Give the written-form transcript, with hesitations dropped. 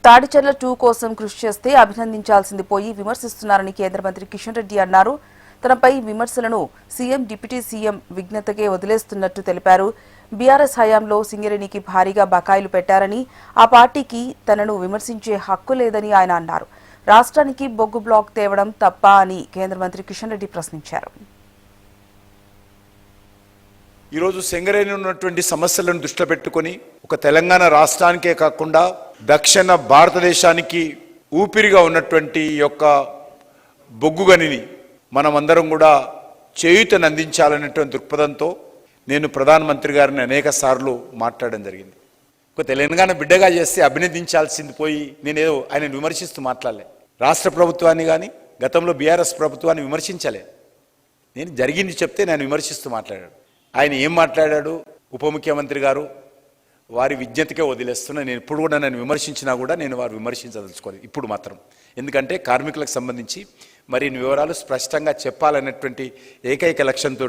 తాడిచెర్ల 2 కోసం కృషి చేస్తే అభినందించాల్సింది పోయి విమర్శిస్తున్నారని కేంద్ర మంత్రి కిషన్ రెడ్డి అన్నారు. తనపై విమర్శలను సీఎం డిప్యూటీ సీఎం విజ్ఞతకే వదిలేస్తున్నట్టు తెలిపారు. బీఆర్ఎస్ హయాంలో సింగరేణికి భారీగా బకాయిలు పెట్టారని, ఆ పార్టీకి తనను విమర్శించే హక్కు లేదని ఆయన అన్నారు. రాష్ట్రానికి బొగ్గు బ్లాక్ తేవడం తప్పా అని కేంద్ర మంత్రి కిషన్ రెడ్డి ప్రశ్నించారు. ఈరోజు సింగరేణి ఉన్నటువంటి సమస్యలను దృష్టిలో పెట్టుకొని ఒక తెలంగాణ రాష్ట్రానికే కాకుండా దక్షిణ భారతదేశానికి ఊపిరిగా ఉన్నటువంటి యొక్క బొగ్గు గనిని మనమందరం కూడా చేయూతను అందించాలనేటువంటి దృక్పథంతో నేను ప్రధానమంత్రి గారిని అనేక సార్లు మాట్లాడడం జరిగింది. ఒక తెలంగాణ బిడ్డగా చేస్తే అభినందించాల్సింది పోయి నేనేదో ఆయన విమర్శిస్తూ మాట్లాడలే. రాష్ట్ర ప్రభుత్వాన్ని కానీ గతంలో బీఆర్ఎస్ ప్రభుత్వాన్ని విమర్శించలే. నేను జరిగింది చెప్తే నేను విమర్శిస్తూ మాట్లాడాడు. ఆయన ఏం మాట్లాడాడు? ఉప ముఖ్యమంత్రి గారు వారి విజ్ఞతకే వదిలేస్తున్నా. నేను ఇప్పుడు కూడా నన్ను విమర్శించినా కూడా నేను వారు విమర్శించదలుచుకోలేదు ఇప్పుడు మాత్రం. ఎందుకంటే కార్మికులకు సంబంధించి మరిన్ని వివరాలు స్పష్టంగా చెప్పాలనేటువంటి ఏకైక లక్ష్యంతో